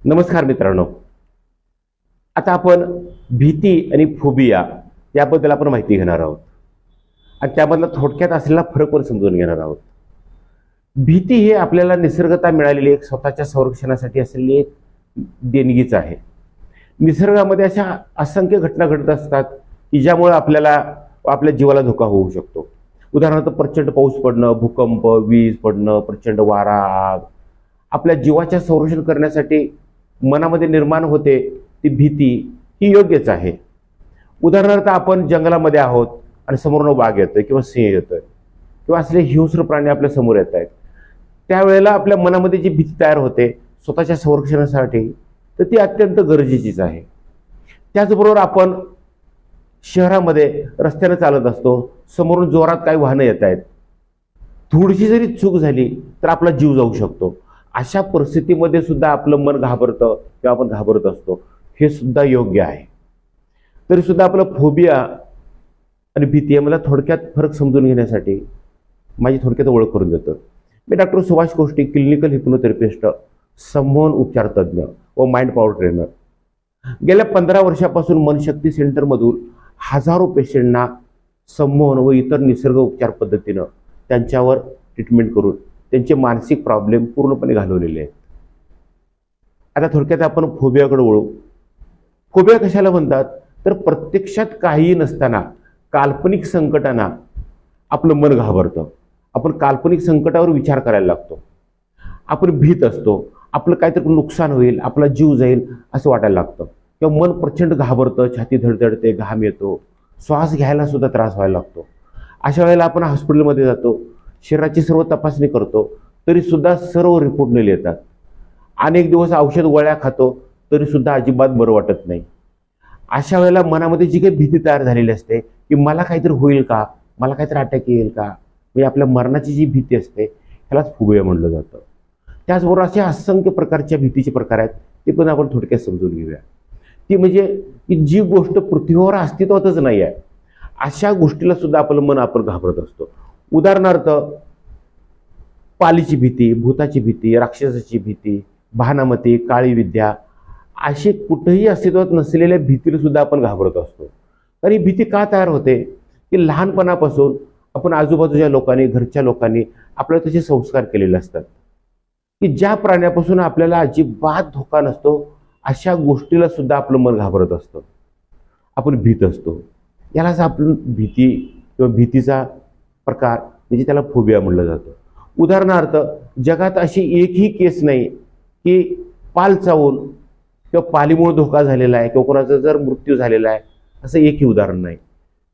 नमस्कार मित्रांनो. आता आपण भीती आणि फोबिया याबद्दल आपण माहिती घेणार आहोत आणि त्यामधला थोडक्यात असलेला फरक पण समजून घेणार आहोत. भीती ही आपल्याला निसर्गता मिळालेली एक स्वतःच्या संरक्षणासाठी असलेली एक देणगीच आहे. निसर्गामध्ये अशा असंख्य घटना घडत असतात की ज्यामुळे आपल्याला आपल्या जीवाला धोका होऊ शकतो. उदाहरणार्थ प्रचंड पाऊस पडणं, भूकंप, वीज पडणं, प्रचंड वारा, आग. आपल्या जीवाच्या संरक्षण करण्यासाठी मनामध्ये निर्माण होते ती भीती ही योग्यच आहे. उदाहरणार्थ आपण जंगलामध्ये आहोत आणि समोरून वाघ येतोय किंवा सिंह येतोय किंवा असले हिंस्र प्राणी आपल्या समोर येत आहेत. त्यावेळेला आपल्या मनामध्ये जी भीती तयार होते स्वतःच्या संरक्षणासाठी, तर ती अत्यंत गरजेचीच आहे. त्याचबरोबर आपण शहरामध्ये रस्त्याने चालत असतो, समोरून जोरात काही वाहनं येत आहेत. थोडीशी जरी चूक झाली तर आपला जीव जाऊ शकतो. अशा परिस्थितीमध्ये सुद्धा आपलं मन घाबरतं किंवा आपण घाबरत असतो. हे सुद्धा योग्य आहे. तरी सुद्धा आपलं फोबिया आणि भीती यामध्ये थोडक्यात फरक समजून घेण्यासाठी माझी थोडक्यात ओळख करून देतो. मी डॉक्टर सुभाष कोष्टी, क्लिनिकल हिप्नोथेरपिस्ट, संमोहन उपचार तज्ज्ञ व माइंड पॉवर ट्रेनर. गेल्या 15 वर्षापासून मनशक्ती सेंटरमधून हजारो पेशंटना संमोहन व इतर निसर्ग उपचार पद्धतीनं त्यांच्यावर ट्रीटमेंट करून त्यांचे मानसिक प्रॉब्लेम पूर्णपणे घालवलेले आहेत. आता थोडक्यात आपण फोबियाकडे वळू. फोबिया कशाला म्हणतात तर प्रत्यक्षात काहीही नसताना काल्पनिक संकटांना आपलं मन घाबरतं. आपण काल्पनिक संकटावर विचार करायला लागतो. आपण भीत असतो, आपलं काहीतरी नुकसान होईल, आपला जीव जाईल असं वाटायला लागतं किंवा मन प्रचंड घाबरतं, छाती धडधडते, घाम येतो, श्वास घ्यायला सुद्धा त्रास व्हायला लागतो. अशा वेळेला आपण हॉस्पिटलमध्ये जातो, शरीराची सर्व तपासणी करतो, तरी सुद्धा सर्व रिपोर्ट न येतात. अनेक दिवस औषध गोळ्या खातो तरी सुद्धा अजिबात बरं वाटत नाही. अशा वेळेला मनामध्ये जी काही भीती तयार झालेली असते की मला काहीतरी होईल का, मला काहीतरी अटॅक येईल का, म्हणजे आपल्या मरणाची जी भीती असते ह्यालाच फोबिया म्हणलं जातं. त्याचबरोबर असे असंख्य प्रकारच्या भीतीचे प्रकार आहेत, ते पण आपण थोडक्यात समजून घेऊया. ती म्हणजे की जी गोष्ट पृथ्वीवर अस्तित्वातच नाही आहे अशा गोष्टीला सुद्धा आपलं मन आपण घाबरत असतो. उदाहरणार्थ पालीची भीती, भूताची भीती, राक्षसाची भीती, भानामती, काळी विद्या, अशी कुठेही अस्तित्वात नसलेल्या भीतीला सुद्धा आपण घाबरत असतो. तर ही भीती का तयार होते की लहानपणापासून आपण आजूबाजूच्या लोकांनी, घरच्या लोकांनी आपल्याला तसे संस्कार केलेले असतात की ज्या प्राण्यापासून आपल्याला अजिबात धोका नसतो अशा गोष्टीला सुद्धा आपलं मन घाबरत असतं. आपण भीत असतो. यालाच आपण भीती किंवा भीतीचा प्रकार म्हणजे त्याला फोबिया म्हणलं जातं. उदाहरणार्थ जगात अशी एकही केस नाही की पाल चावून किंवा पालीमुळे धोका झालेला आहे किंवा कोणाचा जर मृत्यू झालेला आहे असं एकही उदाहरण नाही.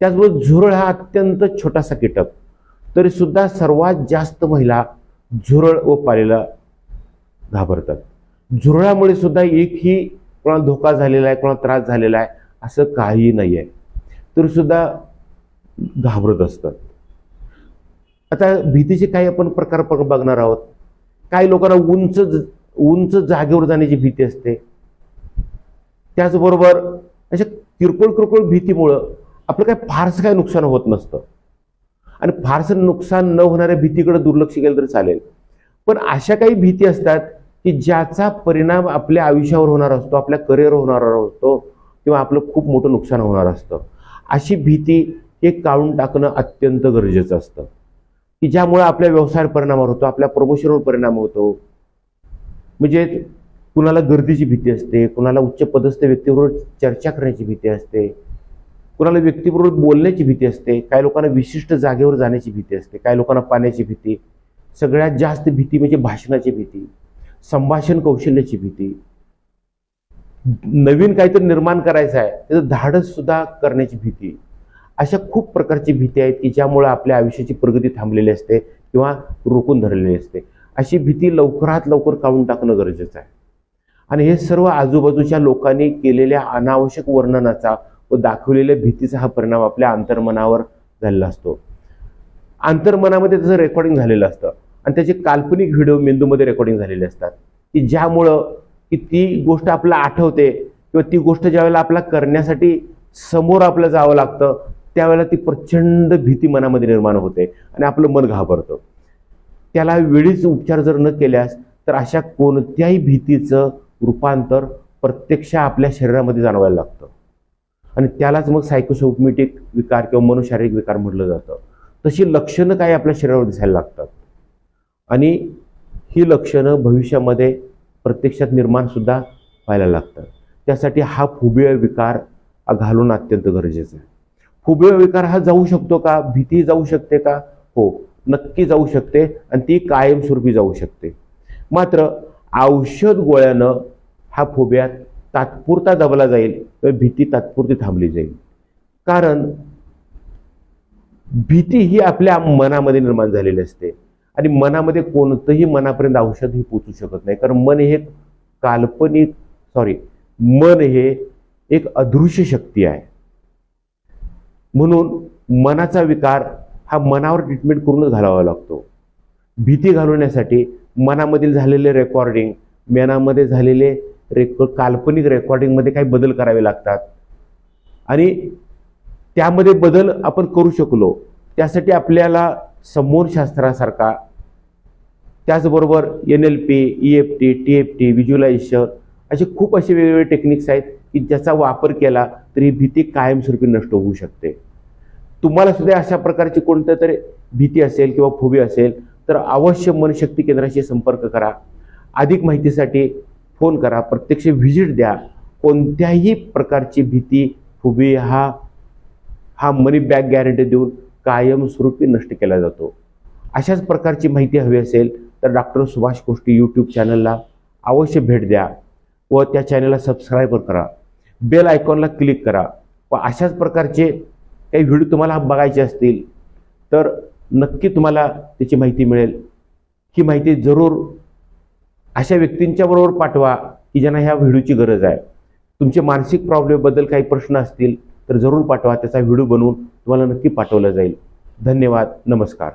त्याचबरोबर झुरळ हा अत्यंत छोटासा कीटक, तरी सुद्धा सर्वात जास्त महिला झुरळ व पालीला घाबरतात. झुरळामुळे सुद्धा एकही कोणाला धोका झालेला आहे, कोणाला त्रास झालेला आहे असं काहीही नाही आहे, तरी सुद्धा घाबरत असतात. आता भीतीचे काही आपण प्रकार बघणार आहोत. काही लोकांना उंच जागेवर जाण्याची भीती असते. त्याचबरोबर अशा किरकोळ भीतीमुळं आपलं काय फारसं काही नुकसान होत नसतं आणि फारसं नुकसान न होणाऱ्या भीतीकडे दुर्लक्ष केलं तरी चालेल. पण अशा काही भीती असतात की ज्याचा परिणाम आपल्या आयुष्यावर होणार असतो, आपल्या करिअरवर होणार असतो किंवा आपलं खूप मोठं नुकसान होणार असतं. अशी भीती हे काढून टाकणं अत्यंत गरजेचं असतं की ज्यामुळे आपल्या व्यवसायावर परिणाम होतो, आपल्या प्रमोशनवर परिणाम होतो. म्हणजे कुणाला गर्दीची भीती असते, कुणाला उच्च पदस्थ व्यक्तीबरोबर चर्चा करण्याची भीती असते, कुणाला व्यक्तीबरोबर बोलण्याची भीती असते, काही लोकांना विशिष्ट जागेवर जाण्याची भीती असते, काही लोकांना पाण्याची भीती. सगळ्यात जास्त भीती म्हणजे भाषणाची भीती, संभाषण कौशल्याची भीती, नवीन काहीतरी निर्माण करायचं आहे त्याचं धाडस सुद्धा करण्याची भीती. अशा खूप प्रकारची भीती आहेत की ज्यामुळे आपल्या आयुष्याची प्रगती थांबलेली असते किंवा रोखून धरलेली असते. अशी भीती लवकरात लवकर काढून टाकणं गरजेचं आहे. आणि हे सर्व आजूबाजूच्या लोकांनी केलेल्या अनावश्यक वर्णनाचा व दाखवलेल्या भीतीचा हा परिणाम आपल्या अंतर्मनावर झालेला असतो. अंतर्मनामध्ये त्याचं रेकॉर्डिंग झालेलं असतं आणि त्याचे काल्पनिक व्हिडिओ मेंदूमध्ये रेकॉर्डिंग झालेले असतात की ज्यामुळं की ती गोष्ट आपल्याला आठवते किंवा ती गोष्ट ज्यावेळेला आपल्याला करण्यासाठी समोर आपल्याला जावं लागतं त्यावेळेला ती प्रचंड भीती मनामध्ये निर्माण होते आणि आपलं मन घाबरतं. त्याला वेळीच उपचार जर न केल्यास तर अशा कोणत्याही भीतीचं रूपांतर प्रत्यक्ष आपल्या शरीरामध्ये जाणवायला लागतं आणि त्यालाच मग सायकोसोमॅटिक विकार किंवा मनोशारीरिक विकार म्हटलं जातं. तशी लक्षणं काही आपल्या शरीरावर दिसायला लागतात आणि ही लक्षणं भविष्यामध्ये प्रत्यक्षात निर्माण सुद्धा व्हायला लागतात. त्यासाठी हा फोबिया विकार घालवणं अत्यंत गरजेचं आहे. फोबिया विकार हा जाऊ शकतो का? भीती जाऊ शकते का? हो, नक्की जाऊ शकते आणि ती कायमस्वरूपी जाऊ शकते. मात्र औषध गोळ्यानं हा फोबिया तात्पुरता दबला जाईल किंवा भीती तात्पुरती थांबली जाईल. कारण भीती ही आपल्या मनामध्ये निर्माण झालेली असते आणि मनामध्ये कोणतंही मनापर्यंत औषध ही पोचू शकत नाही. कारण मन हे एक अदृश्य शक्ती आहे. म्हणून मनाचा विकार हा मनावर ट्रीटमेंट करूनच घालावा लागतो. भीती घालवण्यासाठी मनामधील झालेले रेकॉर्डिंग, मनामध्ये झालेले काल्पनिक रेकॉर्डिंगमध्ये काही बदल करावे लागतात आणि त्यामध्ये बदल आपण करू शकलो त्यासाठी आपल्याला संमोहनशास्त्रासारखा, त्याचबरोबर NLP, EFT, TFT, व्हिज्युअलायझेशन असे खूप असे वेगवेगळे टेक्निक्स आहेत की ज्याचा वापर केला तरी भीती कायमस्वरूपी नष्ट होऊ शकते. तुम्हाला सुद्धा अशा प्रकारची कोणत्या तरी भीती असेल किंवा फोबिया असेल तर अवश्य मनशक्ती केंद्राशी संपर्क करा. अधिक माहितीसाठी फोन करा, प्रत्यक्ष व्हिजिट द्या. कोणत्याही प्रकारची भीती, फोबिया हा मनी बॅक गॅरंटी देऊन कायमस्वरूपी नष्ट केला जातो. अशाच प्रकारची माहिती हवी असेल तर डॉक्टर सुभाष कोष्टी यूट्यूब चॅनलला अवश्य भेट द्या व त्या चॅनलला सबस्क्राईब करा, बेल आयकॉनला क्लिक करा व अशाच प्रकारचे काही व्हिडिओ तुम्हाला बघायचे असतील तर नक्की तुम्हाला त्याची माहिती मिळेल. ही माहिती जरूर अशा व्यक्तींच्या बरोबर पाठवा की ज्यांना ह्या व्हिडिओची गरज आहे. तुमचे मानसिक प्रॉब्लेमबद्दल काही प्रश्न असतील तर जरूर पाठवा. त्याचा व्हिडिओ बनवून तुम्हाला नक्की पाठवला जाईल. धन्यवाद. नमस्कार.